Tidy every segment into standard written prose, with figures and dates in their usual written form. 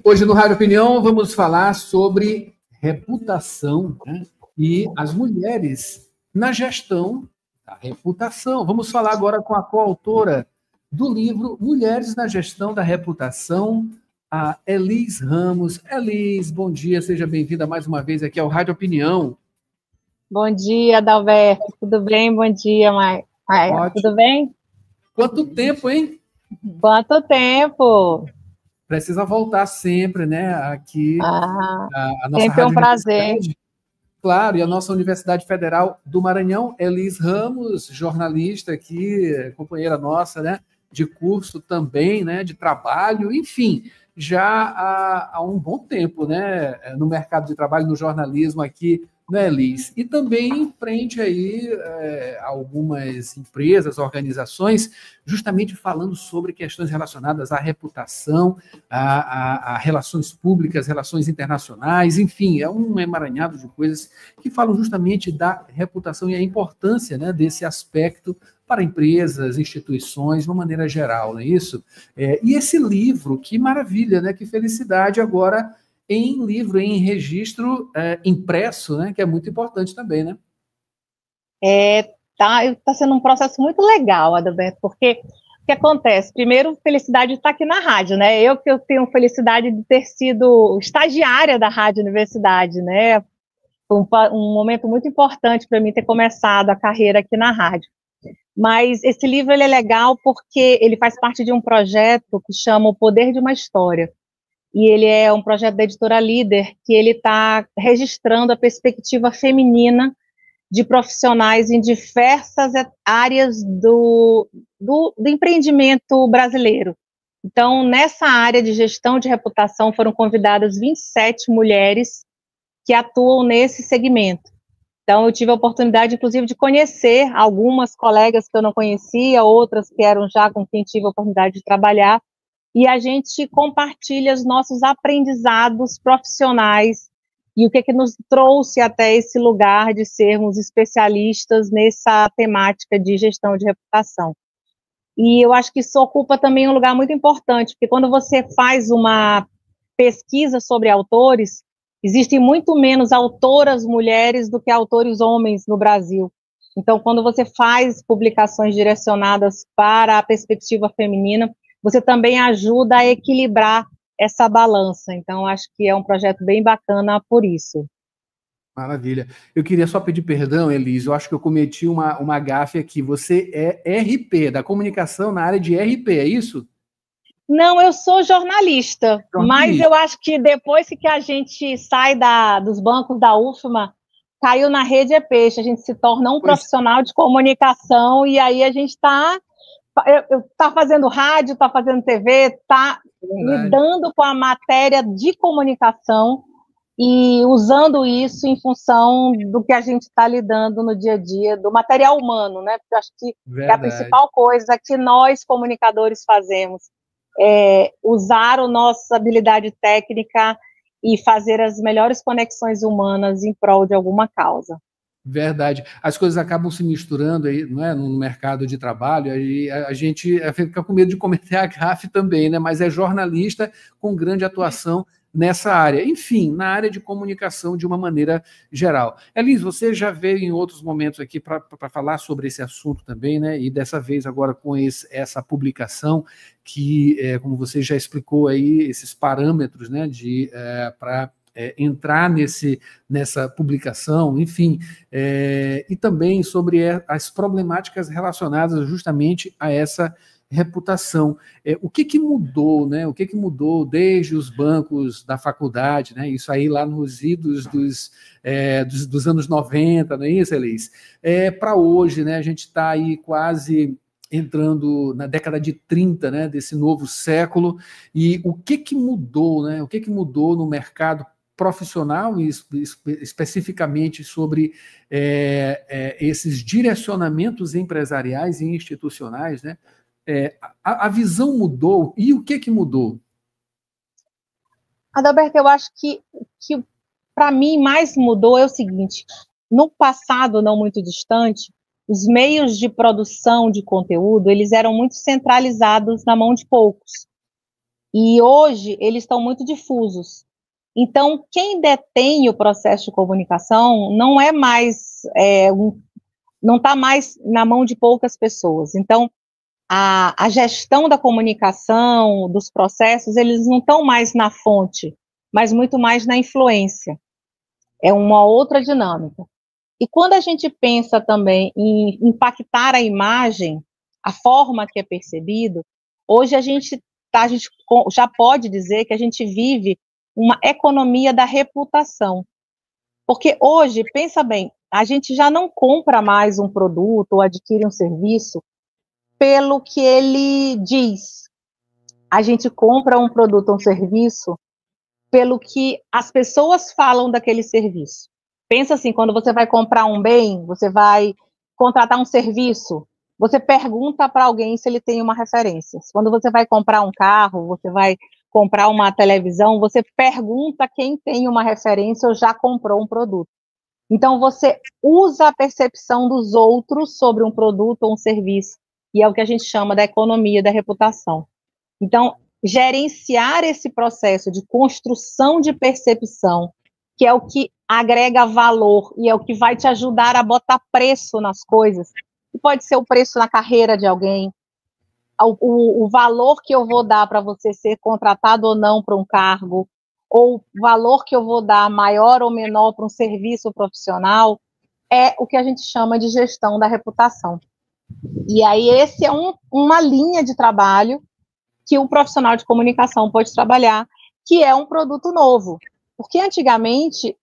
Hoje no Rádio Opinião vamos falar sobre reputação, né? E as mulheres na gestão da reputação. Vamos falar agora com a coautora do livro Mulheres na Gestão da Reputação, a Elis Ramos. Elis, bom dia, seja bem-vinda mais uma vez aqui ao Rádio Opinião. Bom dia, Adalberto, tudo bem? Bom dia, Maia. Tudo bem? Quanto tempo, hein? Quanto tempo! Precisa voltar sempre, né? Aqui, a nossa sempre é um prazer. Claro, e a nossa Universidade Federal do Maranhão, Elis Ramos, jornalista aqui, companheira nossa, né? De curso também, né? De trabalho, enfim, já há um bom tempo, né? No mercado de trabalho, no jornalismo aqui, né, Elis? E também em frente aí algumas empresas, organizações, justamente falando sobre questões relacionadas à reputação, a relações públicas, relações internacionais, enfim, é um emaranhado de coisas que falam justamente da reputação e a importância, né, desse aspecto para empresas, instituições, de uma maneira geral, não é isso? E esse livro, que maravilha, né? Que felicidade agora em livro, em registro impresso, né? Que é muito importante também, né? Tá sendo um processo muito legal, Adalberto, porque o que acontece? Primeiro, felicidade de estar aqui na rádio, né? Eu tenho felicidade de ter sido estagiária da Rádio Universidade, né? Foi um momento muito importante para mim ter começado a carreira aqui na rádio. Mas esse livro ele é legal porque ele faz parte de um projeto que chama O Poder de uma História. E ele é um projeto da Editora Líder, que ele está registrando a perspectiva feminina de profissionais em diversas áreas do empreendimento brasileiro. Então, nessa área de gestão de reputação, foram convidadas 27 mulheres que atuam nesse segmento. Então, eu tive a oportunidade, inclusive, de conhecer algumas colegas que eu não conhecia, outras que eram já com quem tive a oportunidade de trabalhar, e a gente compartilha os nossos aprendizados profissionais e o que nos trouxe até esse lugar de sermos especialistas nessa temática de gestão de reputação. E eu acho que isso ocupa também um lugar muito importante, porque quando você faz uma pesquisa sobre autores, existem muito menos autoras mulheres do que autores homens no Brasil. Então, quando você faz publicações direcionadas para a perspectiva feminina, você também ajuda a equilibrar essa balança. Então, acho que é um projeto bem bacana por isso. Maravilha. Eu queria só pedir perdão, Elis, eu acho que eu cometi uma gafe aqui. Você é RP, da comunicação na área de RP, é isso? Não, eu sou jornalista, mas eu acho que depois que a gente sai dos bancos da UFMA, caiu na rede é peixe, a gente se torna um profissional de comunicação e aí a gente está fazendo rádio, está fazendo TV, está lidando com a matéria de comunicação e usando isso em função do que a gente está lidando no dia a dia, do material humano, né? Porque eu acho que é a principal coisa que nós, comunicadores, fazemos. Usar a nossa habilidade técnica e fazer as melhores conexões humanas em prol de alguma causa. Verdade. As coisas acabam se misturando aí, não é, no mercado de trabalho, e a gente fica com medo de cometer a gafe também, né? Mas é jornalista com grande atuação nessa área. Enfim, na área de comunicação de uma maneira geral. Elis, você já veio em outros momentos aqui para falar sobre esse assunto também, né? E dessa vez agora com essa publicação que, como você já explicou aí, esses parâmetros, né, para entrar nessa publicação, enfim, e também sobre as problemáticas relacionadas justamente a essa reputação. O que mudou, né? O que mudou desde os bancos da faculdade, né? Isso aí lá nos idos dos anos 90, não é isso, Elis? Para hoje, né? A gente está aí quase entrando na década de 30, né, desse novo século, e o que mudou, né? O que mudou no mercado profissional e especificamente sobre esses direcionamentos empresariais e institucionais, né? A visão mudou, e o que mudou? Adalberto, eu acho que para mim mais mudou é o seguinte: no passado não muito distante, os meios de produção de conteúdo, eles eram muito centralizados na mão de poucos. E hoje eles estão muito difusos. Então, quem detém o processo de comunicação não é mais, não está mais na mão de poucas pessoas. Então, a gestão da comunicação, dos processos, eles não estão mais na fonte, mas muito mais na influência. É uma outra dinâmica. E quando a gente pensa também em impactar a imagem, a forma que é percebido, hoje a gente já pode dizer que a gente vive uma economia da reputação. Porque hoje, pensa bem, a gente já não compra mais um produto ou adquire um serviço pelo que ele diz. A gente compra um produto ou um serviço pelo que as pessoas falam daquele serviço. Pensa assim, quando você vai comprar um bem, você vai contratar um serviço, você pergunta para alguém se ele tem uma referência. Quando você vai comprar um carro, você vai comprar uma televisão, você pergunta quem tem uma referência ou já comprou um produto. Então, você usa a percepção dos outros sobre um produto ou um serviço, e é o que a gente chama da economia da reputação. Então, gerenciar esse processo de construção de percepção, que é o que agrega valor e é o que vai te ajudar a botar preço nas coisas, que pode ser o preço na carreira de alguém, o valor que eu vou dar para você ser contratado ou não para um cargo, ou o valor que eu vou dar maior ou menor para um serviço profissional, é o que a gente chama de gestão da reputação. E aí esse é uma linha de trabalho que o profissional de comunicação pode trabalhar, que é um produto novo. Porque antigamente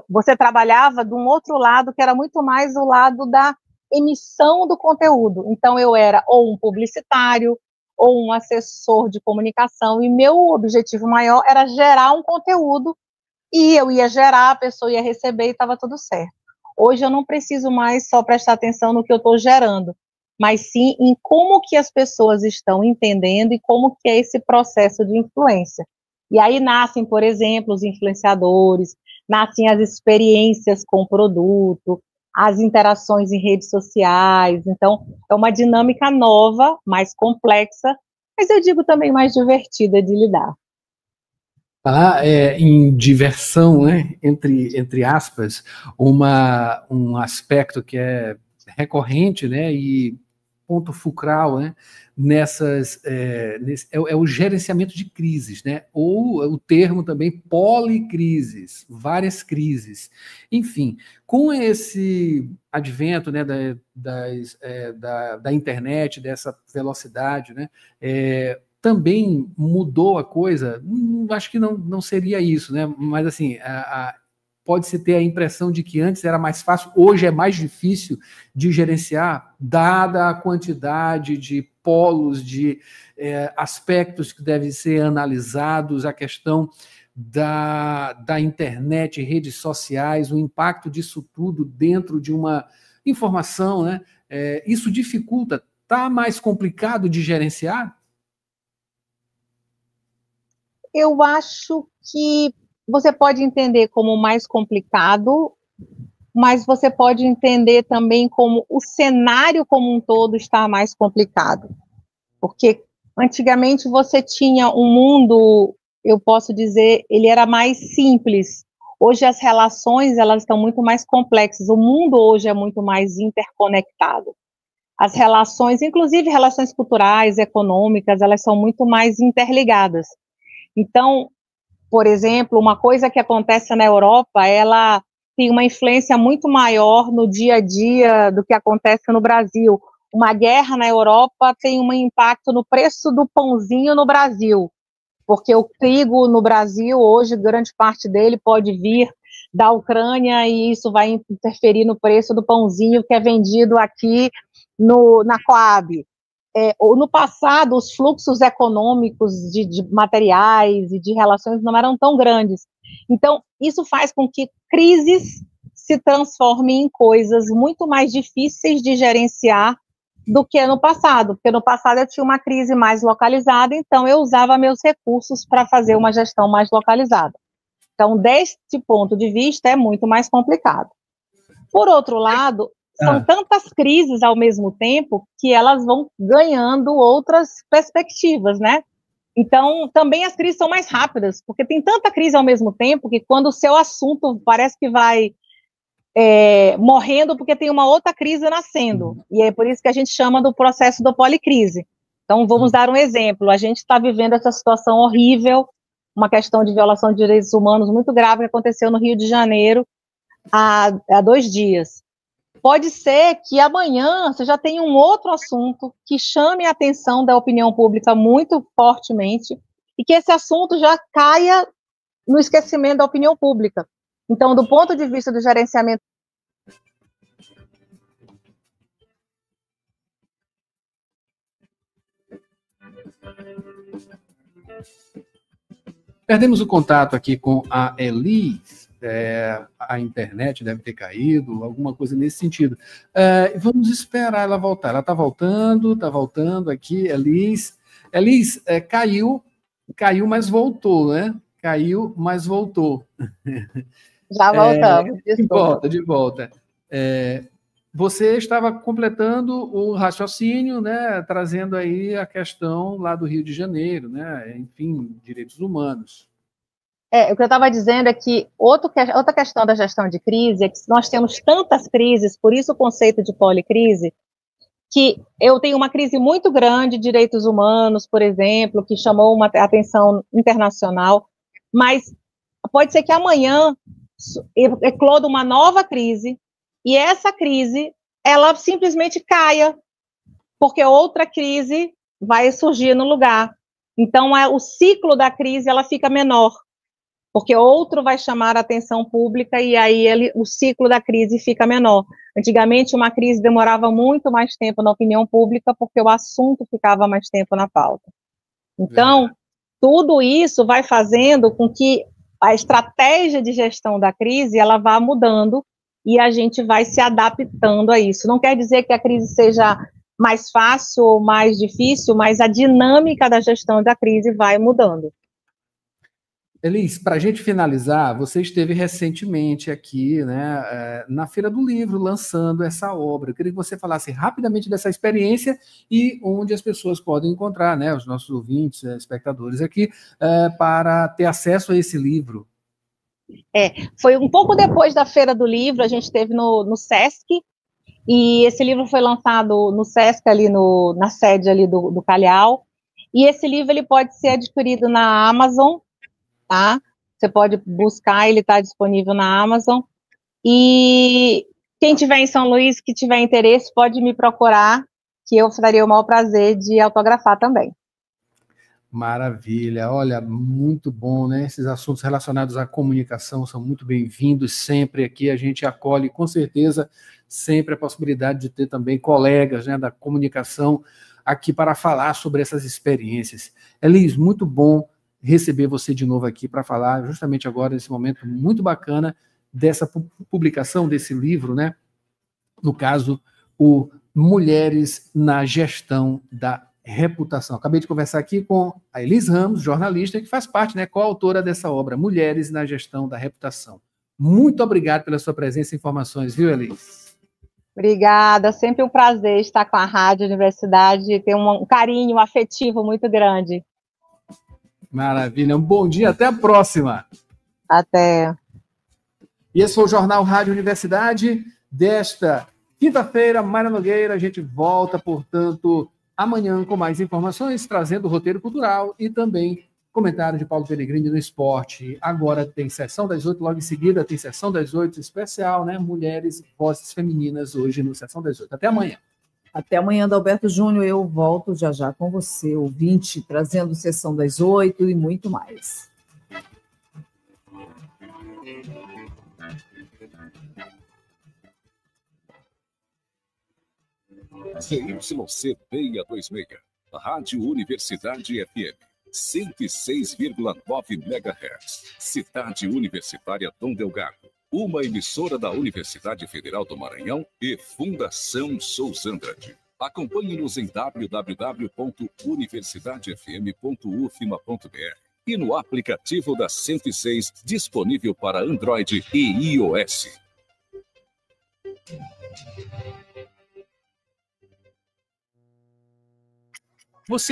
você trabalhava de um outro lado, que era muito mais o lado da emissão do conteúdo. Então eu era ou um publicitário, ou um assessor de comunicação, e meu objetivo maior era gerar um conteúdo, e eu ia gerar, a pessoa ia receber e estava tudo certo. Hoje eu não preciso mais só prestar atenção no que eu estou gerando, mas sim em como que as pessoas estão entendendo e como que é esse processo de influência. E aí nascem, por exemplo, os influenciadores, nascem as experiências com o produto, as interações em redes sociais. Então, é uma dinâmica nova, mais complexa, mas eu digo também mais divertida de lidar. Falar em diversão, né, entre aspas, um aspecto que é recorrente, né, e ponto fulcral, né, é o gerenciamento de crises, né, ou o termo também policrises, várias crises. Enfim, com esse advento, né, da internet, dessa velocidade, né, também mudou a coisa? Acho que não seria isso, né? Mas assim, pode-se ter a impressão de que antes era mais fácil, hoje é mais difícil de gerenciar, dada a quantidade de polos, de aspectos que devem ser analisados, a questão da internet, redes sociais, o impacto disso tudo dentro de uma informação, né? Isso dificulta, está mais complicado de gerenciar? Eu acho que você pode entender como mais complicado, mas você pode entender também como o cenário como um todo está mais complicado. Porque antigamente você tinha um mundo, eu posso dizer, ele era mais simples. Hoje as relações, elas estão muito mais complexas. O mundo hoje é muito mais interconectado. As relações, inclusive relações culturais, econômicas, elas são muito mais interligadas. Então, por exemplo, uma coisa que acontece na Europa, ela tem uma influência muito maior no dia a dia do que acontece no Brasil. Uma guerra na Europa tem um impacto no preço do pãozinho no Brasil, porque o trigo no Brasil, hoje, grande parte dele pode vir da Ucrânia e isso vai interferir no preço do pãozinho que é vendido aqui na Coab. No passado, os fluxos econômicos de materiais e de relações não eram tão grandes. Então, isso faz com que crises se transformem em coisas muito mais difíceis de gerenciar do que no passado, porque no passado eu tinha uma crise mais localizada, então eu usava meus recursos para fazer uma gestão mais localizada. Então, deste ponto de vista, é muito mais complicado. Por outro lado, são tantas crises ao mesmo tempo que elas vão ganhando outras perspectivas, né? Então, também as crises são mais rápidas, porque tem tanta crise ao mesmo tempo que quando o seu assunto parece que vai morrendo porque tem uma outra crise nascendo. E é por isso que a gente chama do processo da policrise. Então, vamos dar um exemplo. A gente está vivendo essa situação horrível, uma questão de violação de direitos humanos muito grave que aconteceu no Rio de Janeiro há 2 dias. Pode ser que amanhã você já tenha um outro assunto que chame a atenção da opinião pública muito fortemente e que esse assunto já caia no esquecimento da opinião pública. Então, do ponto de vista do gerenciamento... Perdemos o contato aqui com a Elis, a internet deve ter caído, alguma coisa nesse sentido. Vamos esperar ela voltar. Ela está voltando aqui, Elis. Elis, caiu, mas voltou, né? Caiu, mas voltou. Já voltamos. De volta. Você estava completando o raciocínio, né, trazendo aí a questão lá do Rio de Janeiro, né, enfim, direitos humanos. O que eu estava dizendo é que outra questão da gestão de crise é que nós temos tantas crises, por isso o conceito de policrise, que eu tenho uma crise muito grande de direitos humanos, por exemplo, que chamou uma atenção internacional, mas pode ser que amanhã ecloda uma nova crise, e essa crise, ela simplesmente caia, porque outra crise vai surgir no lugar. Então, o ciclo da crise, ela fica menor, porque outro vai chamar a atenção pública e aí o ciclo da crise fica menor. Antigamente, uma crise demorava muito mais tempo na opinião pública, porque o assunto ficava mais tempo na pauta. Então, tudo isso vai fazendo com que a estratégia de gestão da crise, ela vá mudando, e a gente vai se adaptando a isso. Não quer dizer que a crise seja mais fácil ou mais difícil, mas a dinâmica da gestão da crise vai mudando. Elis, para a gente finalizar, você esteve recentemente aqui, né, na Feira do Livro, lançando essa obra. Eu queria que você falasse rapidamente dessa experiência e onde as pessoas podem encontrar, né, os nossos ouvintes, espectadores aqui, para ter acesso a esse livro. Foi um pouco depois da Feira do Livro, a gente esteve no Sesc, e esse livro foi lançado no Sesc, ali na sede ali do Calhau, e esse livro ele pode ser adquirido na Amazon, tá? Você pode buscar, ele está disponível na Amazon, e quem tiver em São Luís, que tiver interesse, pode me procurar, que eu daria o maior prazer de autografar também. Maravilha, olha, muito bom, né? Esses assuntos relacionados à comunicação são muito bem-vindos sempre aqui, a gente acolhe com certeza sempre a possibilidade de ter também colegas, né, da comunicação aqui para falar sobre essas experiências. Elis, muito bom receber você de novo aqui para falar justamente agora, nesse momento muito bacana dessa publicação desse livro, né? No caso, o Mulheres na Gestão da Reputação. Acabei de conversar aqui com a Elis Ramos, jornalista, que faz parte, né, coautora dessa obra, Mulheres na Gestão da Reputação. Muito obrigado pela sua presença e informações, viu, Elis? Obrigada, sempre um prazer estar com a Rádio Universidade, ter um carinho afetivo muito grande. Maravilha, um bom dia, até a próxima. Até. E esse foi o Jornal Rádio Universidade desta quinta-feira. Mayra Nogueira, a gente volta, portanto, amanhã com mais informações, trazendo o roteiro cultural e também comentário de Paulo Pellegrini no esporte. Agora tem Sessão das 8, logo em seguida tem Sessão das 8 especial, né? Mulheres e vozes femininas hoje no Sessão das 8. Até amanhã. Até amanhã, Adalberto Júnior. Eu volto já com você, ouvinte, trazendo Sessão das 8 e muito mais. ZYC 626, Rádio Universidade FM, 106,9 MHz, Cidade Universitária Dom Delgado, uma emissora da Universidade Federal do Maranhão e Fundação Souza Andrade. Acompanhe-nos em www.universidadefm.ufma.br e no aplicativo da 106, disponível para Android e iOS. Você